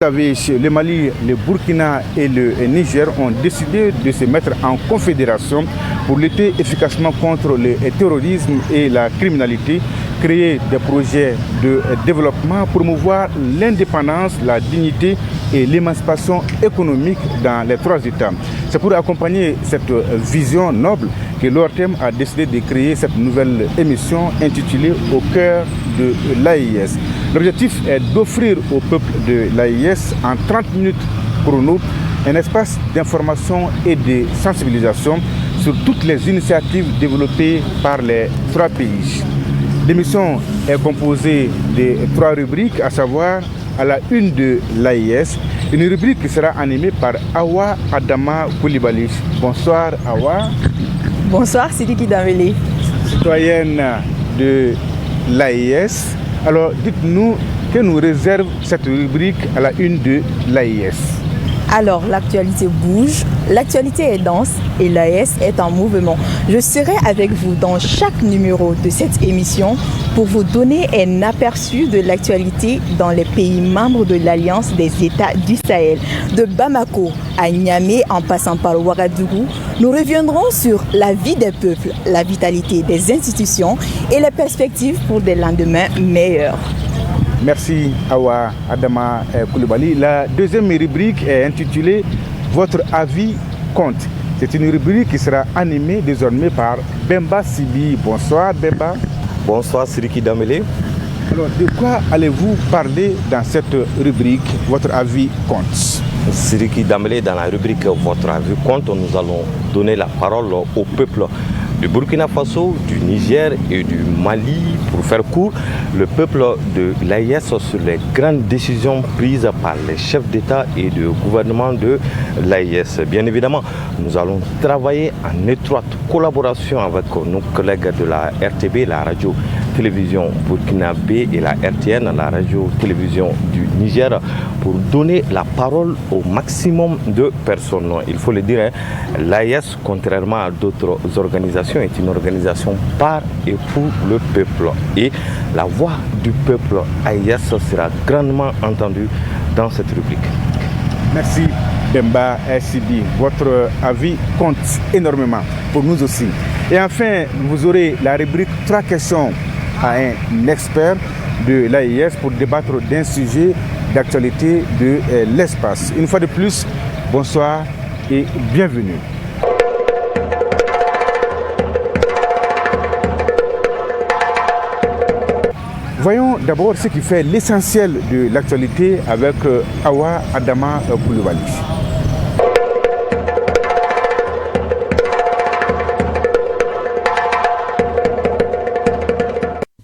Vous savez, le Mali, le Burkina et le Niger ont décidé de se mettre en confédération pour lutter efficacement contre le terrorisme et la criminalité, créer des projets de développement, promouvoir l'indépendance, la dignité et l'émancipation économique dans les trois États. C'est pour accompagner cette vision noble que l'ORTM a décidé de créer cette nouvelle émission intitulée « Au cœur de l'AIS ». L'objectif est d'offrir au peuple de l'AIS en 30 minutes chrono un espace d'information et de sensibilisation sur toutes les initiatives développées par les trois pays. L'émission est composée de trois rubriques, à savoir à la une de l'AIS, une rubrique qui sera animée par Awa Adama Koulibaly. Bonsoir Awa. Bonsoir Sidiki Dambélé. Citoyenne de l'AIS. Alors dites-nous, que nous réserve cette rubrique à la une de l'AIS? Alors, l'actualité bouge, l'actualité est dense et l'AIS est en mouvement. Je serai avec vous dans chaque numéro de cette émission pour vous donner un aperçu de l'actualité dans les pays membres de l'Alliance des États du Sahel. De Bamako à Niamey en passant par Ouagadougou, nous reviendrons sur la vie des peuples, la vitalité des institutions et les perspectives pour des lendemains meilleurs. Merci Awa Adama Koulibaly. La deuxième rubrique est intitulée « Votre avis compte ». C'est une rubrique qui sera animée désormais par Bemba Sibi. Bonsoir Bemba. Bonsoir Sidiki Dambélé. Alors, de quoi allez-vous parler dans cette rubrique « Votre avis compte » ? Sidiki Dambélé, dans la rubrique « Votre avis compte », nous allons donner la parole au peuple du Burkina Faso, du Niger et du Mali. Pour faire court, le peuple de l'AIS sur les grandes décisions prises par les chefs d'État et de gouvernement de l'AIS. Bien évidemment, nous allons travailler en étroite collaboration avec nos collègues de la RTB, la radio-télévision burkinabé, et la RTN, la radio-télévision du Niger, pour donner la parole au maximum de personnes. Il faut le dire, l'AIS, contrairement à d'autres organisations, est une organisation par et pour le peuple. Et la voix du peuple AIS sera grandement entendue dans cette rubrique. Merci Bemba Sibi. Votre avis compte énormément pour nous aussi. Et enfin, vous aurez la rubrique 3 questions à un expert de l'AIS pour débattre d'un sujet d'actualité de l'espace. Une fois de plus, bonsoir et bienvenue. Voyons d'abord ce qui fait l'essentiel de l'actualité avec Awa Adama Koulibaly.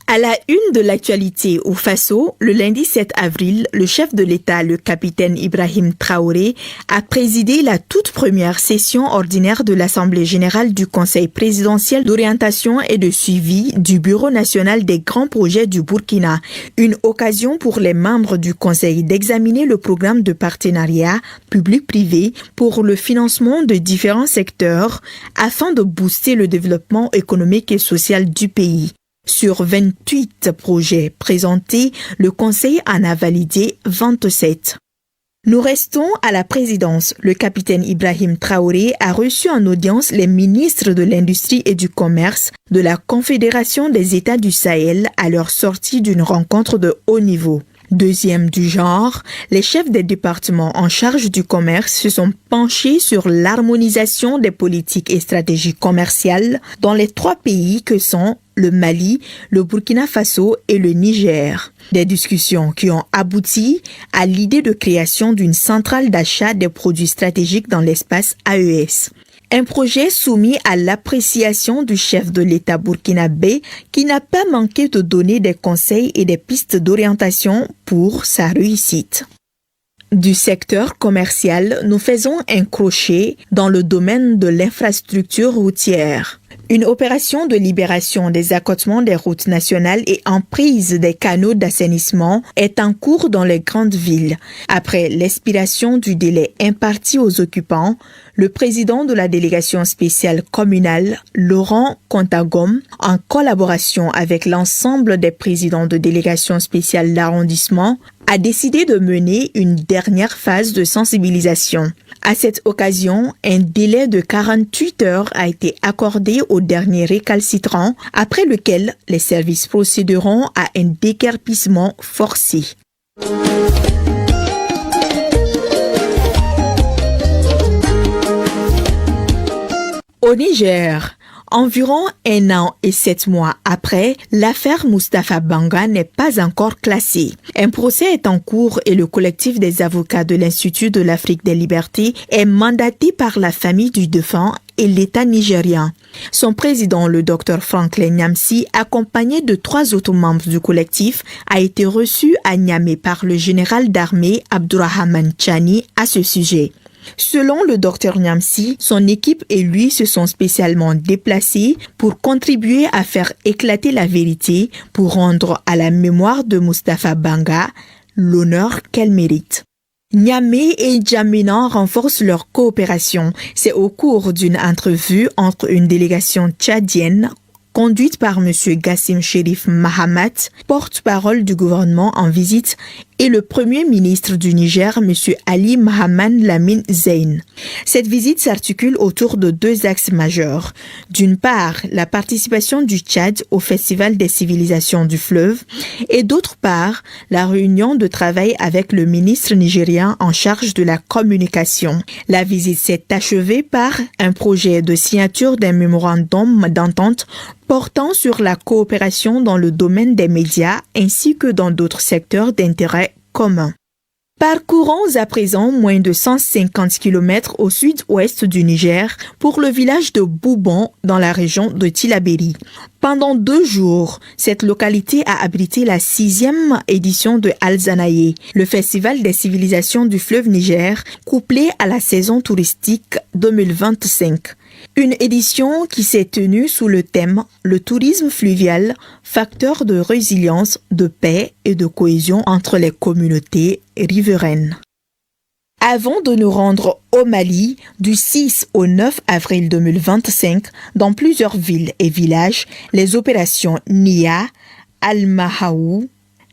À la une de l'actualité au Faso, le lundi 7 avril, le chef de l'État, le capitaine Ibrahim Traoré, a présidé la toute première session ordinaire de l'Assemblée générale du Conseil présidentiel d'orientation et de suivi du Bureau national des grands projets du Burkina. Une occasion pour les membres du Conseil d'examiner le programme de partenariat public-privé pour le financement de différents secteurs afin de booster le développement économique et social du pays. Sur 28 projets présentés, le Conseil en a validé 27. Nous restons à la présidence. Le capitaine Ibrahim Traoré a reçu en audience les ministres de l'Industrie et du Commerce de la Confédération des États du Sahel à leur sortie d'une rencontre de haut niveau. Deuxième du genre, les chefs des départements en charge du commerce se sont penchés sur l'harmonisation des politiques et stratégies commerciales dans les trois pays que sont le Mali, le Burkina Faso et le Niger. Des discussions qui ont abouti à l'idée de création d'une centrale d'achat des produits stratégiques dans l'espace AES. Un projet soumis à l'appréciation du chef de l'État burkinabé qui n'a pas manqué de donner des conseils et des pistes d'orientation pour sa réussite. Du secteur commercial, nous faisons un crochet dans le domaine de l'infrastructure routière. Une opération de libération des accotements des routes nationales et emprise des canaux d'assainissement est en cours dans les grandes villes. Après l'expiration du délai imparti aux occupants, le président de la délégation spéciale communale, Laurent Contagom, en collaboration avec l'ensemble des présidents de délégations spéciales d'arrondissement, a décidé de mener une dernière phase de sensibilisation. À cette occasion, un délai de 48 heures a été accordé aux derniers récalcitrants, après lequel les services procéderont à un déguerpissement forcé. Au Niger, environ 1 an et 7 mois après, l'affaire Moustapha Banga n'est pas encore classée. Un procès est en cours et le collectif des avocats de l'Institut de l'Afrique des Libertés est mandaté par la famille du défunt et l'État nigérien. Son président, le Dr Franklin Nyamsi, accompagné de 3 autres membres du collectif, a été reçu à Niamey par le général d'armée Abdourahmane Tchani à ce sujet. Selon le Dr Nyamsi, son équipe et lui se sont spécialement déplacés pour contribuer à faire éclater la vérité pour rendre à la mémoire de Moustapha Banga l'honneur qu'elle mérite. Niamey et N'Djamena renforcent leur coopération. C'est au cours d'une entrevue entre une délégation tchadienne conduite par M. Gassim Chérif Mahamat, porte-parole du gouvernement en visite, et le Premier ministre du Niger, M. Ali Mahaman Lamine Zeyn. Cette visite s'articule autour de 2 axes majeurs. D'une part, la participation du Tchad au Festival des civilisations du fleuve, et d'autre part, la réunion de travail avec le ministre nigérien en charge de la communication. La visite s'est achevée par un projet de signature d'un mémorandum d'entente portant sur la coopération dans le domaine des médias ainsi que dans d'autres secteurs d'intérêt commun. Parcourons à présent moins de 150 km au sud-ouest du Niger pour le village de Boubon dans la région de Tillabéri. Pendant 2 jours, cette localité a abrité la 6e édition de Al-Zanaye, le festival des civilisations du fleuve Niger, couplé à la saison touristique 2025. Une édition qui s'est tenue sous le thème « Le tourisme fluvial, facteur de résilience, de paix et de cohésion entre les communautés riveraines ». Avant de nous rendre au Mali, du 6 au 9 avril 2025, dans plusieurs villes et villages, les opérations Nia, Al-Mahaou,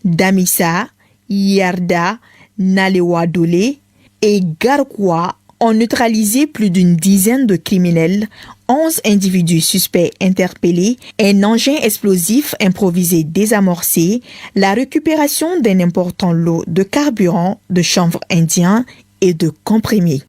Damissa, Yarda, Nalewadole et Garkoua ont neutralisé plus d'une dizaine de criminels, 11 individus suspects interpellés, un engin explosif improvisé désamorcé, la récupération d'un important lot de carburant, de chanvre indien et de comprimés.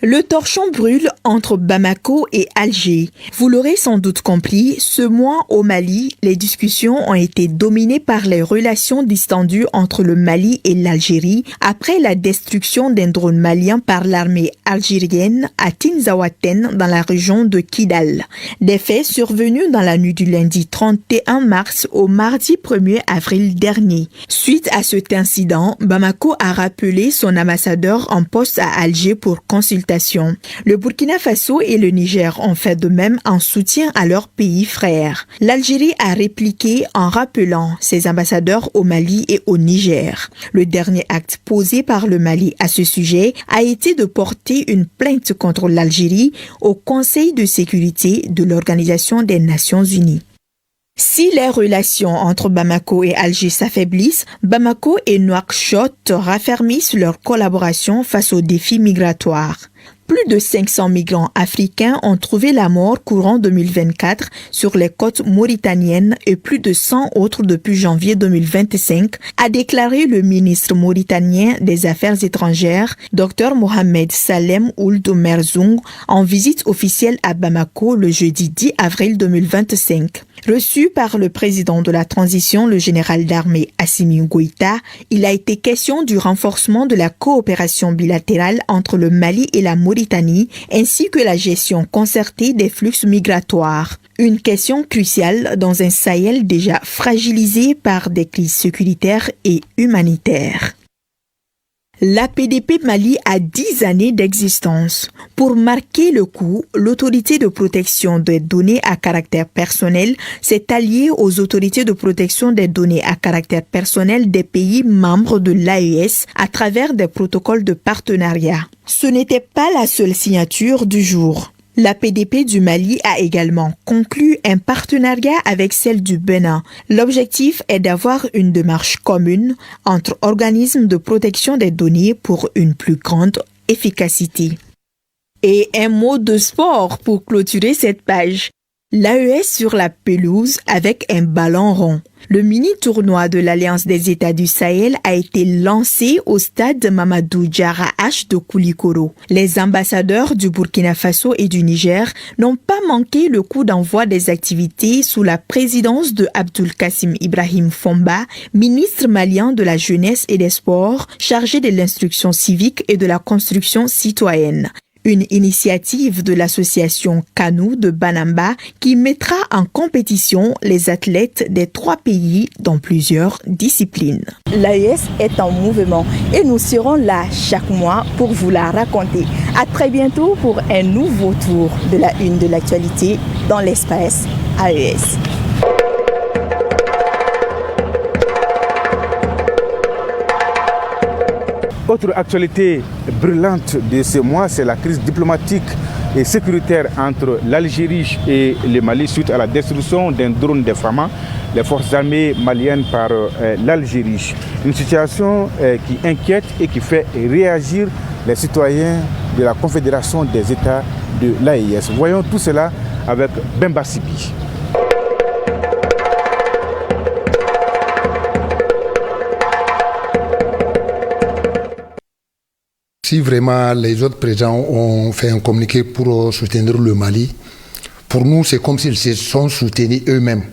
Le torchon brûle entre Bamako et Alger. Vous l'aurez sans doute compris, ce mois au Mali, les discussions ont été dominées par les relations distendues entre le Mali et l'Algérie après la destruction d'un drone malien par l'armée algérienne à Tinzaouaten dans la région de Kidal. Des faits survenus dans la nuit du lundi 31 mars au mardi 1er avril dernier. Suite à cet incident, Bamako a rappelé son ambassadeur en poste à Alger pour consultation. Le Burkina Faso et le Niger ont fait de même en soutien à leurs pays frères. L'Algérie a répliqué en rappelant ses ambassadeurs au Mali et au Niger. Le dernier acte posé par le Mali à ce sujet a été de porter une plainte contre l'Algérie au Conseil de sécurité de l'Organisation des Nations Unies. Si les relations entre Bamako et Alger s'affaiblissent, Bamako et Nouakchott raffermissent leur collaboration face aux défis migratoires. Plus de 500 migrants africains ont trouvé la mort courant 2024 sur les côtes mauritaniennes et plus de 100 autres depuis janvier 2025, a déclaré le ministre mauritanien des Affaires étrangères, Dr Mohamed Salem Ould Merzoug, en visite officielle à Bamako le jeudi 10 avril 2025. Reçu par le président de la transition, le général d'armée Assimi Goïta, il a été question du renforcement de la coopération bilatérale entre le Mali et la Mauritanie, ainsi que la gestion concertée des flux migratoires. Une question cruciale dans un Sahel déjà fragilisé par des crises sécuritaires et humanitaires. L'APDP Mali a 10 années d'existence. Pour marquer le coup, l'autorité de protection des données à caractère personnel s'est alliée aux autorités de protection des données à caractère personnel des pays membres de l'AES à travers des protocoles de partenariat. Ce n'était pas la seule signature du jour. La PDP du Mali a également conclu un partenariat avec celle du Bénin. L'objectif est d'avoir une démarche commune entre organismes de protection des données pour une plus grande efficacité. Et un mot de sport pour clôturer cette page. L'AES sur la pelouse avec un ballon rond. Le mini-tournoi de l'Alliance des États du Sahel a été lancé au stade Mamadou Diarra H de Koulikoro. Les ambassadeurs du Burkina Faso et du Niger n'ont pas manqué le coup d'envoi des activités sous la présidence de Abdul Kassim Ibrahim Fomba, ministre malien de la Jeunesse et des Sports, chargé de l'instruction civique et de la construction citoyenne. Une initiative de l'association Kanou de Banamba qui mettra en compétition les athlètes des 3 pays dans plusieurs disciplines. L'AES est en mouvement et nous serons là chaque mois pour vous la raconter. À très bientôt pour un nouveau tour de la une de l'actualité dans l'espace AES. Autre actualité brûlante de ce mois, c'est la crise diplomatique et sécuritaire entre l'Algérie et le Mali suite à la destruction d'un drone défamant les forces armées maliennes par l'Algérie. Une situation qui inquiète et qui fait réagir les citoyens de la Confédération des États de l'AES. Voyons tout cela avec Bemba Sibi. Si vraiment les autres présidents ont fait un communiqué pour soutenir le Mali, pour nous c'est comme s'ils se sont soutenus eux-mêmes.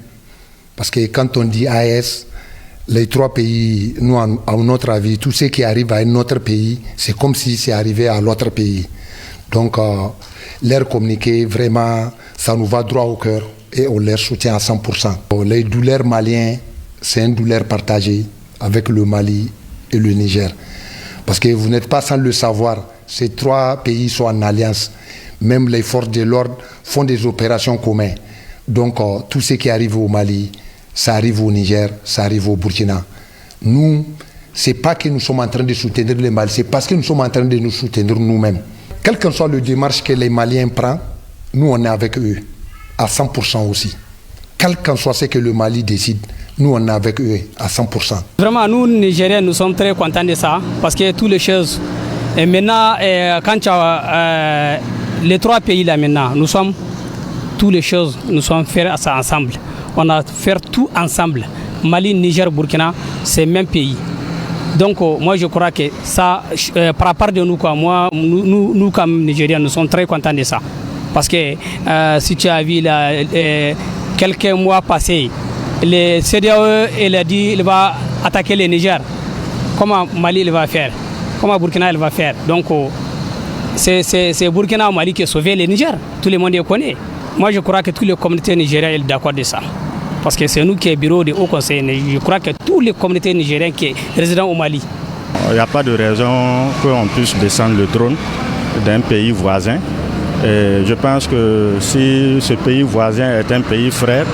Parce que quand on dit AES, les 3 pays, nous à notre avis, tout ce qui arrive à un autre pays, c'est comme si c'est arrivé à l'autre pays. Donc leur communiqué, vraiment, ça nous va droit au cœur et on les soutient à 100%. Les douleurs maliens, c'est une douleur partagée avec le Mali et le Niger. Parce que vous n'êtes pas sans le savoir, ces 3 pays sont en alliance. Même les forces de l'ordre font des opérations communes. Donc tout ce qui arrive au Mali, ça arrive au Niger, ça arrive au Burkina. Nous, ce n'est pas que nous sommes en train de soutenir le Mali, c'est parce que nous sommes en train de nous soutenir nous-mêmes. Quelle que soit la démarche que les Maliens prennent, nous on est avec eux, à 100% aussi. Quel que soit ce que le Mali décide, nous on est avec eux à 100%. Vraiment, nous, Nigériens, nous sommes très contents de ça, parce que toutes les choses, et maintenant, quand tu as les 3 pays là maintenant, nous sommes, toutes les choses, nous sommes faire ça ensemble. On a fait tout ensemble. Mali, Niger, Burkina, c'est le même pays. Donc, moi, je crois que ça, par rapport de nous, quoi, nous, comme Nigériens, nous sommes très contents de ça. Parce que si tu as vu là, quelques mois passés, le CEDEAO, il a dit qu'il va attaquer le Niger. Comment Mali il va faire? Comment Burkina il va faire? Donc, c'est Burkina et Mali qui a sauvé le Niger. Tout le monde le connaît. Moi, je crois que toutes les communautés nigériennes sont d'accord de ça. Parce que c'est nous qui sommes bureau de haut conseil. Je crois que toutes les communautés nigériennes qui sont résidentes au Mali. Il n'y a pas de raison qu'on puisse descendre le trône d'un pays voisin. Et je pense que si ce pays voisin est un pays frère,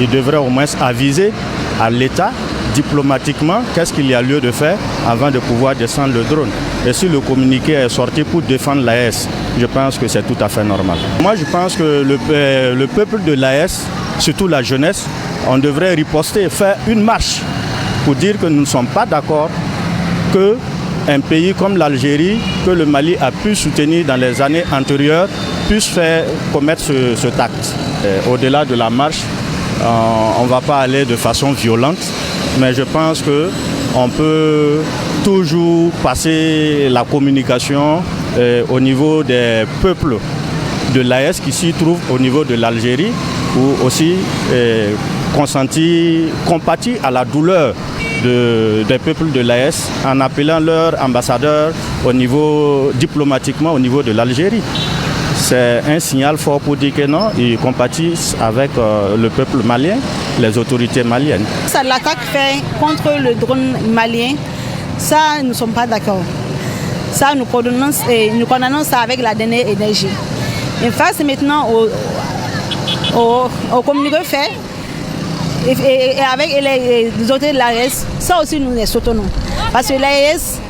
il devrait au moins aviser à l'État diplomatiquement qu'est-ce qu'il y a lieu de faire avant de pouvoir descendre le drone. Et si le communiqué est sorti pour défendre l'AES, je pense que c'est tout à fait normal. Moi je pense que le peuple de l'AES, surtout la jeunesse, on devrait riposter, faire une marche pour dire que nous ne sommes pas d'accord qu'un pays comme l'Algérie, que le Mali a pu soutenir dans les années antérieures, puisse commettre cet acte. Au-delà de la marche, on ne va pas aller de façon violente, mais je pense qu'on peut toujours passer la communication au niveau des peuples de l'AES qui s'y trouvent au niveau de l'Algérie, ou aussi compatir à la douleur des peuples de l'AES en appelant leurs ambassadeurs au niveau diplomatiquement au niveau de l'Algérie. C'est un signal fort pour dire que non, ils compatissent avec le peuple malien, les autorités maliennes. Ça, l'attaque faite contre le drone malien, ça, nous ne sommes pas d'accord. Ça, nous condamnons ça avec la dernière énergie. Et face maintenant au communiqué fait, et avec les autorités de l'AES, ça aussi nous les soutenons. Parce que l'AES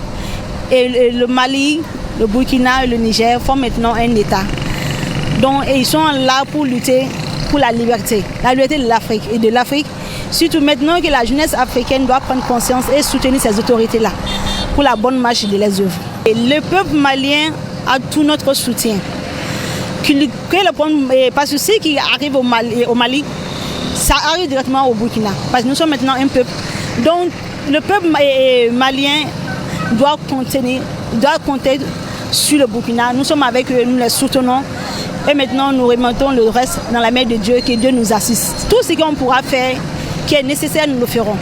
et le Mali, le Burkina et le Niger font maintenant un État. Donc ils sont là pour lutter pour la liberté de l'Afrique et de l'Afrique. Surtout maintenant que la jeunesse africaine doit prendre conscience et soutenir ces autorités-là pour la bonne marche de les œuvres. Et le peuple malien a tout notre soutien. Parce que ce qui arrive au Mali, ça arrive directement au Burkina. Parce que nous sommes maintenant un peuple. Donc le peuple malien doit compter sur le Burkina. Nous sommes avec eux, nous les soutenons. Et maintenant, nous remettons le reste dans la main de Dieu, que Dieu nous assiste. Tout ce qu'on pourra faire, qui est nécessaire, nous le ferons.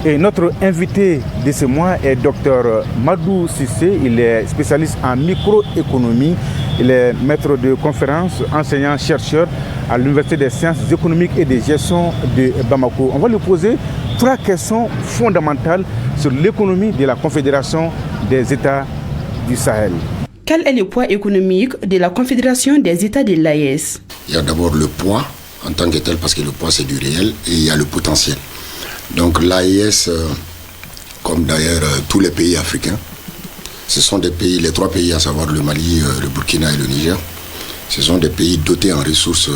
Et notre invité de ce mois est Dr Madou Cissé. Il est spécialiste en microéconomie. Il est maître de conférences, enseignant-chercheur à l'Université des sciences économiques et de gestion de Bamako. On va lui poser 3 questions fondamentales sur l'économie de la Confédération des États du Sahel. Quel est le poids économique de la Confédération des États de l'AES? Il y a d'abord le poids en tant que tel, parce que le poids c'est du réel, et il y a le potentiel. Donc l'AES, comme d'ailleurs tous les pays africains, ce sont des pays, les 3 pays, à savoir le Mali, le Burkina et le Niger, ce sont des pays dotés en ressources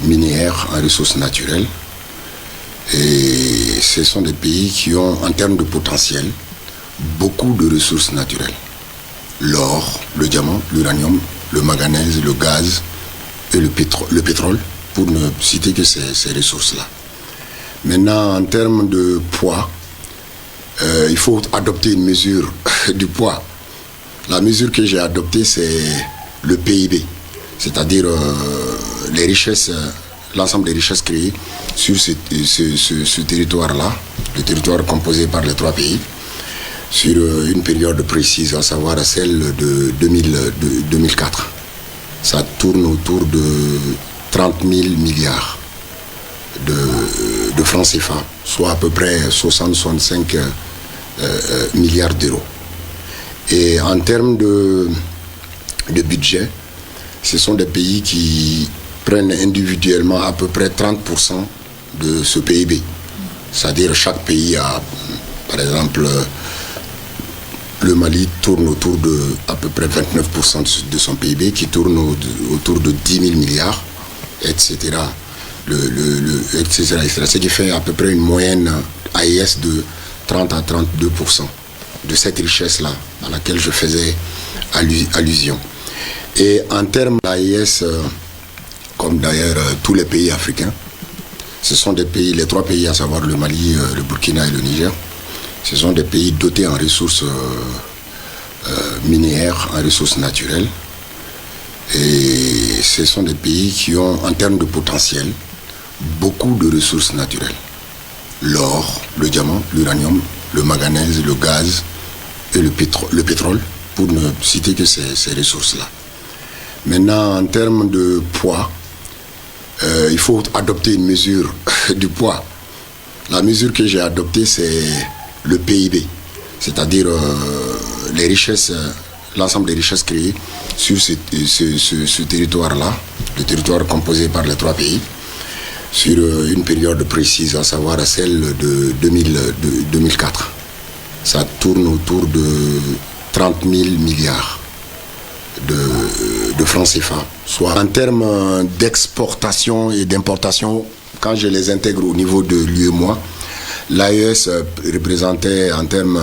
minières, en ressources naturelles. Et ce sont des pays qui ont, en termes de potentiel, beaucoup de ressources naturelles. L'or, le diamant, l'uranium, le manganèse, le gaz et le pétrole, pour ne citer que ces ressources-là. Maintenant, en termes de poids, il faut adopter une mesure du poids. La mesure que j'ai adoptée, c'est le PIB, c'est-à-dire les richesses, l'ensemble des richesses créées sur ce territoire-là, le territoire composé par les 3 pays, sur une période précise, à savoir celle de 2004. Ça tourne autour de 30 000 milliards de francs CFA, soit à peu près 60-65 milliards d'euros. Et en termes de budget, ce sont des pays qui prennent individuellement à peu près 30% de ce PIB. C'est-à-dire chaque pays a, par exemple, le Mali tourne autour de à peu près 29% de son PIB, qui tourne autour de 10 000 milliards, etc. Etc. Ce qui fait à peu près une moyenne AES de 30 à 32% de cette richesse-là à laquelle je faisais allusion. Et en termes d'AES, comme d'ailleurs tous les pays africains, ce sont des pays, les 3 pays, à savoir le Mali, le Burkina et le Niger, ce sont des pays dotés en ressources minières, en ressources naturelles. Et ce sont des pays qui ont, en termes de potentiel, beaucoup de ressources naturelles. L'or, le diamant, l'uranium, le manganèse, le gaz et le pétrole, pour ne citer que ces ressources-là. Maintenant, en termes de poids, il faut adopter une mesure du poids. La mesure que j'ai adoptée, c'est le PIB, c'est-à-dire les richesses, l'ensemble des richesses créées sur ce territoire-là, le territoire composé par les 3 pays, sur une période précise, à savoir celle de 2004. Ça tourne autour de 30 000 milliards de francs CFA. Soit en termes d'exportation et d'importation, quand je les intègre au niveau de l'UEMOA, l'AES représentait en termes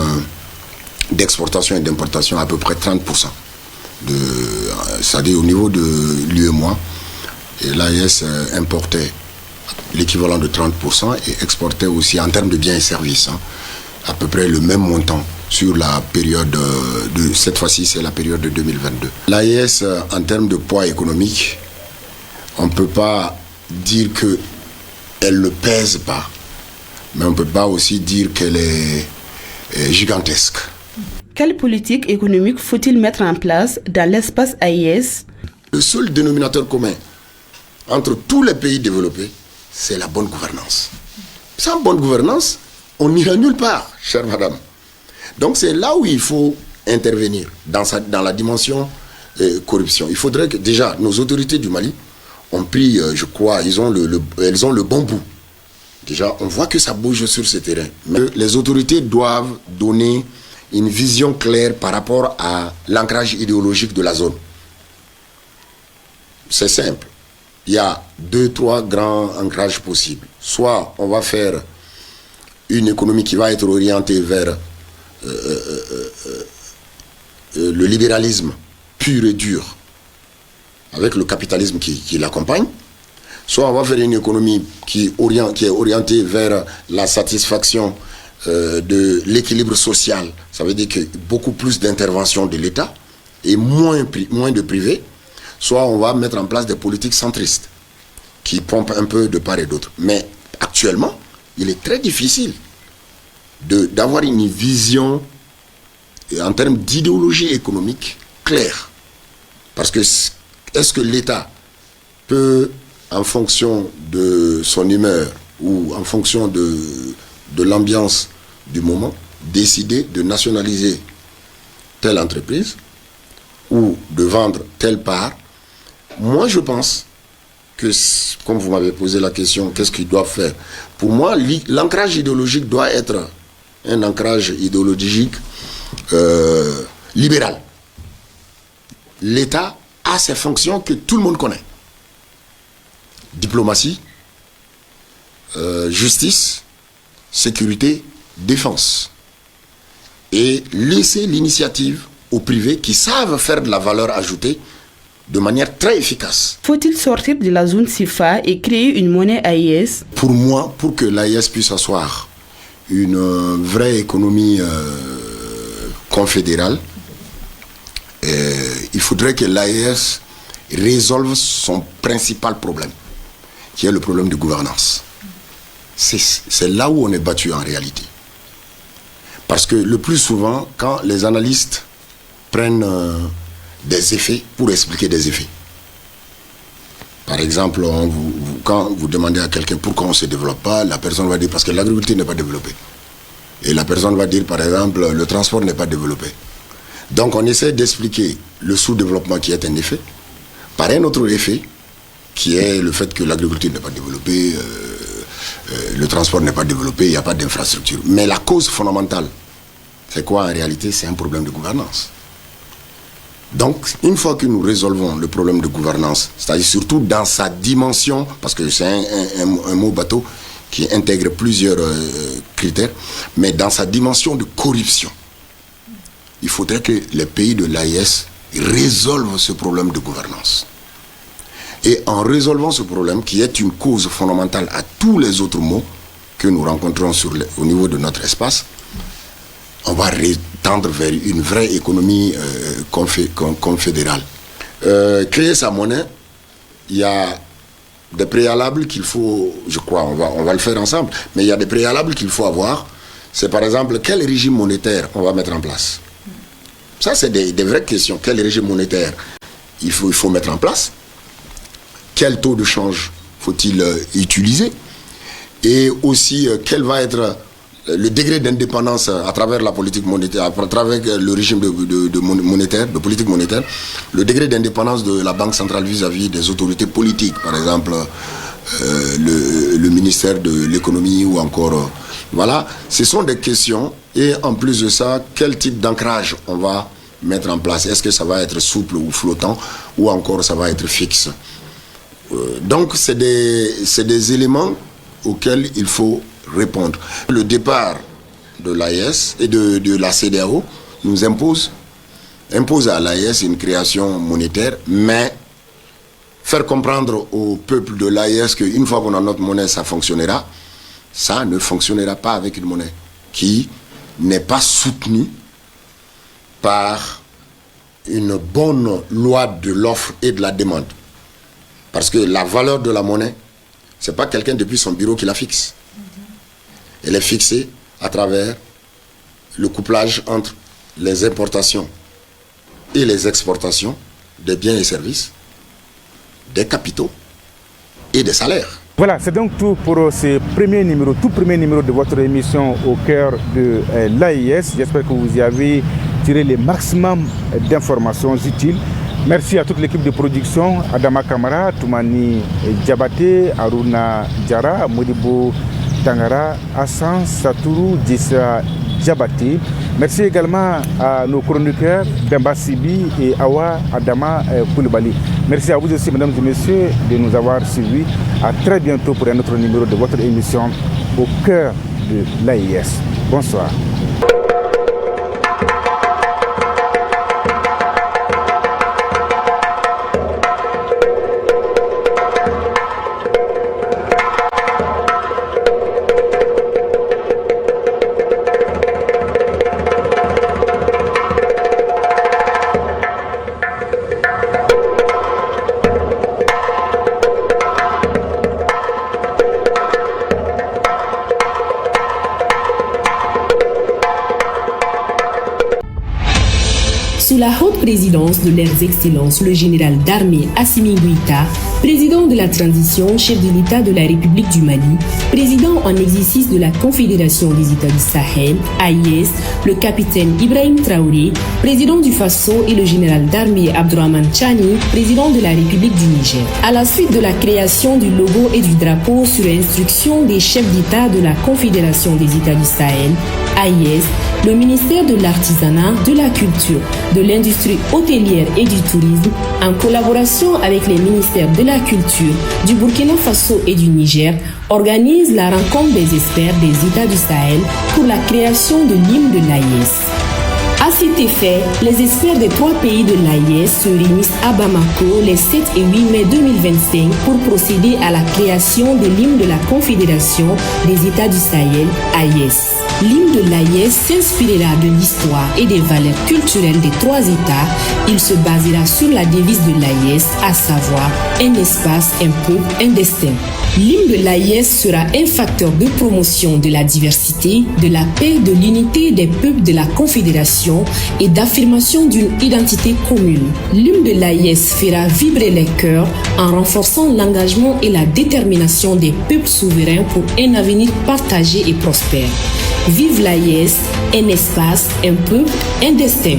d'exportation et d'importation à peu près 30%. C'est-à-dire au niveau de l'UEMOA, l'AES importait l'équivalent de 30% et exportait aussi en termes de biens et services à peu près le même montant sur la période cette fois-ci c'est la période de 2022. L'AES en termes de poids économique, on ne peut pas dire qu'elle ne pèse pas, mais on ne peut pas aussi dire qu'elle est gigantesque. Quelle politique économique faut-il mettre en place dans l'espace AES? Le seul dénominateur commun entre tous les pays développés, c'est la bonne gouvernance. Sans bonne gouvernance, on n'ira nulle part, chère madame. Donc c'est là où il faut intervenir, dans la dimension corruption. Il faudrait que déjà nos autorités du Mali ont pris, je crois, elles ont le bon bout Déjà, on voit que ça bouge sur ce terrain. Mais les autorités doivent donner une vision claire par rapport à l'ancrage idéologique de la zone. C'est simple. Il y a 2-3 grands ancrages possibles. Soit on va faire une économie qui va être orientée vers le libéralisme pur et dur, avec le capitalisme qui l'accompagne. Soit on va faire une économie qui est orientée vers la satisfaction de l'équilibre social. Ça veut dire que beaucoup plus d'intervention de l'État et moins de privé. Soit on va mettre en place des politiques centristes qui pompent un peu de part et d'autre. Mais actuellement, il est très difficile d'avoir une vision en termes d'idéologie économique claire. Parce que est-ce que l'État peut, en fonction de son humeur ou en fonction de l'ambiance du moment, décider de nationaliser telle entreprise ou de vendre telle part? Moi, je pense que, comme vous m'avez posé la question, qu'est-ce qu'ils doivent faire? Pour moi, l'ancrage idéologique doit être un ancrage idéologique libéral. L'État a ses fonctions que tout le monde connaît. Diplomatie, justice, sécurité, défense. Et laisser l'initiative aux privés qui savent faire de la valeur ajoutée de manière très efficace. Faut-il sortir de la zone CFA et créer une monnaie AES? Pour moi, pour que l'AES puisse asseoir une vraie économie confédérale, il faudrait que l'AES résolve son principal problème, qui est le problème de gouvernance. C'est là où on est battu en réalité. Parce que le plus souvent, quand les analystes prennent des effets pour expliquer des effets. Par exemple, quand vous demandez à quelqu'un pourquoi on ne se développe pas, la personne va dire parce que l'agriculture n'est pas développée. Et la personne va dire par exemple le transport n'est pas développé. Donc on essaie d'expliquer le sous-développement qui est un effet par un autre effet qui est le fait que l'agriculture n'est pas développée, le transport n'est pas développé, il n'y a pas d'infrastructure. Mais la cause fondamentale, c'est quoi en réalité? C'est un problème de gouvernance. Donc, une fois que nous résolvons le problème de gouvernance, c'est-à-dire surtout dans sa dimension, parce que c'est un mot bateau qui intègre plusieurs critères, mais dans sa dimension de corruption, il faudrait que les pays de l'AES résolvent ce problème de gouvernance. Et en résolvant ce problème, qui est une cause fondamentale à tous les autres maux que nous rencontrons au niveau de notre espace, on va tendre vers une vraie économie confédérale. Créer sa monnaie, il y a des préalables qu'il faut, je crois, on va le faire ensemble, mais il y a des préalables qu'il faut avoir. C'est par exemple, quel régime monétaire on va mettre en place? Ça, c'est des vraies questions. Quel régime monétaire il faut mettre en place? Quel taux de change faut-il utiliser? Et aussi, quel va être le degré d'indépendance à travers la politique monétaire, à travers le régime de politique monétaire, le degré d'indépendance de la Banque centrale vis-à-vis des autorités politiques, par exemple le ministère de l'économie ou encore... voilà, ce sont des questions. Et en plus de ça, quel type d'ancrage on va mettre en place? Est-ce que ça va être souple ou flottant ou encore ça va être fixe? Donc c'est des éléments auxquels il faut répondre. Le départ de l'AES et de la CEDEAO nous impose à l'AES une création monétaire, mais faire comprendre au peuple de l'AES qu'une fois qu'on a notre monnaie, ça fonctionnera, ça ne fonctionnera pas avec une monnaie qui n'est pas soutenue par une bonne loi de l'offre et de la demande. Parce que la valeur de la monnaie, ce n'est pas quelqu'un depuis son bureau qui la fixe. Elle est fixée à travers le couplage entre les importations et les exportations des biens et services, des capitaux et des salaires. Voilà, c'est donc tout pour ce tout premier numéro de votre émission Au cœur de l'AES. J'espère que vous y avez tiré le maximum d'informations utiles. Merci à toute l'équipe de production, Adama Kamara, Toumani Diabaté, Aruna Diara, Modibo Tangara, Hassan Satourou Dissa Diabaté. Merci également à nos chroniqueurs Bemba Sibi et Awa Adama Koulibaly. Merci à vous aussi, mesdames et messieurs, de nous avoir suivis. À très bientôt pour un autre numéro de votre émission Au cœur de l'AIS. Bonsoir. Sous la haute présidence de leurs excellences le général d'armée Assimi Goïta, président de la transition, chef de l'État de la République du Mali, président en exercice de la Confédération des États du Sahel, AIS, le capitaine Ibrahim Traoré, président du Faso et le général d'armée Abdourahmane Tchani, président de la République du Niger. À la suite de la création du logo et du drapeau sur instruction des chefs d'État de la Confédération des États du Sahel, AIS, le ministère de l'Artisanat, de la Culture, de l'Industrie hôtelière et du Tourisme, en collaboration avec les ministères de la Culture, du Burkina Faso et du Niger, organise la rencontre des experts des États du Sahel pour la création de l'hymne de l'AIS. À cet effet, les experts des 3 pays de l'AIS se réunissent à Bamako les 7 et 8 mai 2025 pour procéder à la création de l'hymne de la Confédération des États du Sahel, AIS. L'hymne de l'AIS s'inspirera de l'histoire et des valeurs culturelles des 3 États. Il se basera sur la devise de l'AIS, à savoir un espace, un peuple, un destin. L'hymne de l'AIS sera un facteur de promotion de la diversité, de la paix, de l'unité des peuples de la Confédération et d'affirmation d'une identité commune. L'hymne de l'AIS fera vibrer les cœurs en renforçant l'engagement et la détermination des peuples souverains pour un avenir partagé et prospère. Vive l'AIS, un espace, un peuple, un destin.